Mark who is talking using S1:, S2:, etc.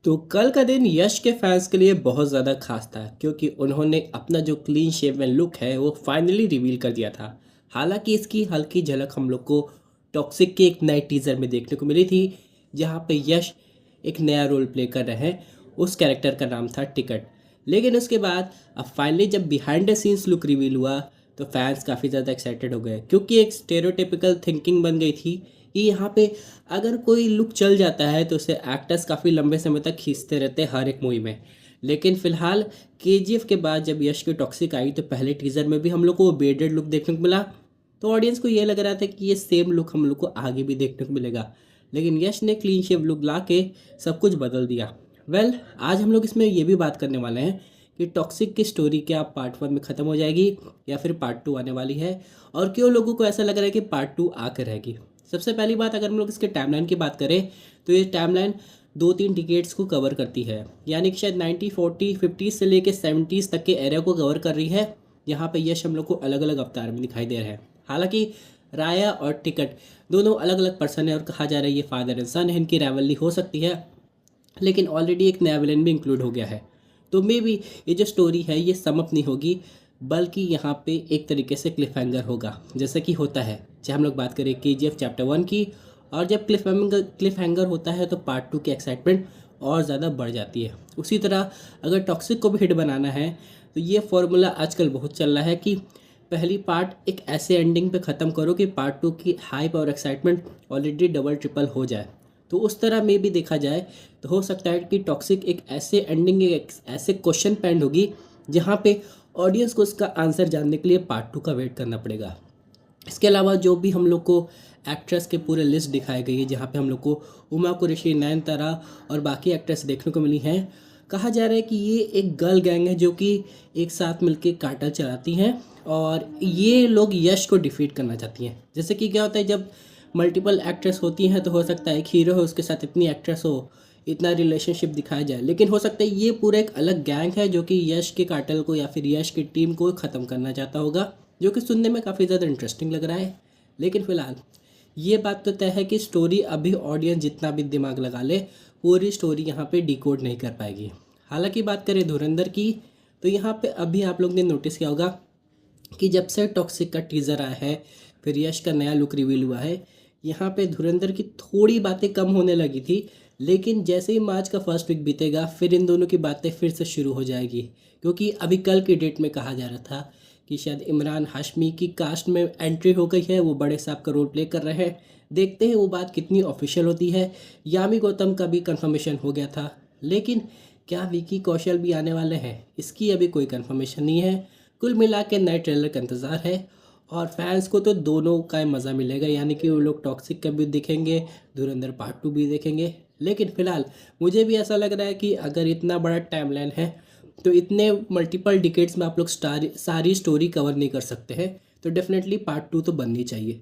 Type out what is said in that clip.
S1: तो कल का दिन यश के फैंस के लिए बहुत ज़्यादा खास था क्योंकि उन्होंने अपना जो क्लीन शेवन लुक है वो फाइनली रिवील कर दिया था। हालांकि इसकी हल्की झलक हम लोग को टॉक्सिक के एक नए टीज़र में देखने को मिली थी, जहां पे यश एक नया रोल प्ले कर रहे हैं। उस कैरेक्टर का नाम था टिकट। लेकिन उसके बाद अब फाइनली जब behind the scenes look reveal हुआ तो फैंस काफ़ी ज़्यादा एक्साइटेड हो गए क्योंकि एक स्टेरियोटिपिकल थिंकिंग बन गई थी कि यहाँ पे अगर कोई लुक चल जाता है तो उसे एक्टर्स काफ़ी लंबे समय तक खींचते रहते हैं हर एक मूवी में। लेकिन फिलहाल केजीएफ के बाद जब यश की टॉक्सिक आई तो पहले टीज़र में भी हम लोग को वो बेडेड लुक देखने को मिला। तो ऑडियंस को ये लग रहा था कि ये सेम लुक हम लोग को आगे भी देखने को मिलेगा। लेकिन यश ने क्लीन शेव लुक ला के सब कुछ बदल दिया। आज हम लोग इसमें ये भी बात करने वाले हैं कि टॉक्सिक की स्टोरी क्या पार्ट 1 में ख़त्म हो जाएगी या फिर पार्ट 2 आने वाली है, और क्यों लोगों को ऐसा लग रहा है कि पार्ट 2 आकर रहेगी। सबसे पहली बात, अगर हम लोग इसके टाइमलाइन की बात करें तो ये टाइमलाइन 2-3 डिकेड्स को कवर करती है, यानी कि शायद 1940-50 से लेकर 70s तक के एरिया को कवर कर रही है। यहाँ पे यश हम लोग को अलग अलग अवतार में दिखाई दे रहे हैं। हालांकि राया और टिकट दोनों अलग अलग पर्सन है और कहा जा रहा है ये फादर एंड सन है, इनकी राइवलरी हो सकती है। लेकिन ऑलरेडी एक नया विलन भी इंक्लूड हो गया है, तो मे बी ये जो स्टोरी है ये समअप नहीं होगी, बल्कि यहाँ पे एक तरीके से क्लिफ हैंगर होगा, जैसे कि होता है चाहे हम लोग बात करें केजीएफ चैप्टर 1 की। और जब क्लिफ हैंगर होता है तो पार्ट 2 की एक्साइटमेंट और ज़्यादा बढ़ जाती है। उसी तरह अगर टॉक्सिक को भी हिट बनाना है तो ये फॉर्मूला आजकल बहुत चल रहा है कि पहली पार्ट एक ऐसे एंडिंग पे ख़त्म करो कि पार्ट 2 की हाइप और एक्साइटमेंट ऑलरेडी डबल ट्रिपल हो जाए। तो उस तरह में भी देखा जाए तो हो सकता है कि टॉक्सिक एक ऐसे एंडिंग, एक ऐसे क्वेश्चन पे एंड होगी जहाँ पे ऑडियंस को उसका आंसर जानने के लिए पार्ट 2 का वेट करना पड़ेगा। इसके अलावा जो भी हम लोग को एक्ट्रेस के पूरे लिस्ट दिखाई गई है, जहाँ पे हम लोग को उमा कुरैशी, नयनतारा और बाकी एक्ट्रेस देखने को मिली हैं, कहा जा रहा है कि ये एक गर्ल गैंग है जो कि एक साथ मिलके कार्टेल चलाती हैं और ये लोग यश को डिफीट करना चाहती हैं। जैसे कि क्या होता है, जब मल्टीपल एक्ट्रेस होती हैं तो हो सकता है एक हीरो है उसके साथ इतनी एक्ट्रेस हो, इतना रिलेशनशिप दिखाया जाए, लेकिन हो सकता है ये पूरा एक अलग गैंग है जो कि यश के कार्टेल को या फिर यश की टीम को ख़त्म करना चाहता होगा, जो कि सुनने में काफ़ी ज़्यादा इंटरेस्टिंग लग रहा है। लेकिन फ़िलहाल ये बात तो तय है कि स्टोरी अभी ऑडियंस जितना भी दिमाग लगा ले पूरी स्टोरी यहाँ पे डिकोड नहीं कर पाएगी। हालांकि बात करें धुरंधर की तो यहाँ पे अभी आप लोग ने नोटिस किया होगा कि जब से टॉक्सिक का टीज़र आया है, फिर यश का नया लुक रिवील हुआ है, यहाँ पे धुरंधर की थोड़ी बातें कम होने लगी थी। लेकिन जैसे ही मार्च का फर्स्ट वीक बीतेगा फिर इन दोनों की बातें फिर से शुरू हो जाएगी, क्योंकि अभी कल की डेट में कहा जा रहा था कि शायद इमरान हाशमी की कास्ट में एंट्री हो गई है, वो बड़े साहब का रोल प्ले कर रहे हैं। देखते हैं वो बात कितनी ऑफिशियल होती है। यामी गौतम का भी कंफर्मेशन हो गया था, लेकिन क्या विकी कौशल भी आने वाले हैं इसकी अभी कोई कंफर्मेशन नहीं है। कुल मिला के नए ट्रेलर का इंतज़ार है और फैंस को तो दोनों का मज़ा मिलेगा, यानी कि वो लोग टॉक्सिक का भी देखेंगे, धुरंधर पार्ट 2 भी देखेंगे। लेकिन फ़िलहाल मुझे भी ऐसा लग रहा है कि अगर इतना बड़ा टाइमलाइन है तो इतने मल्टीपल डिकेड्स में आप लोग सारी स्टोरी कवर नहीं कर सकते हैं, तो डेफिनेटली पार्ट 2 तो बननी चाहिए।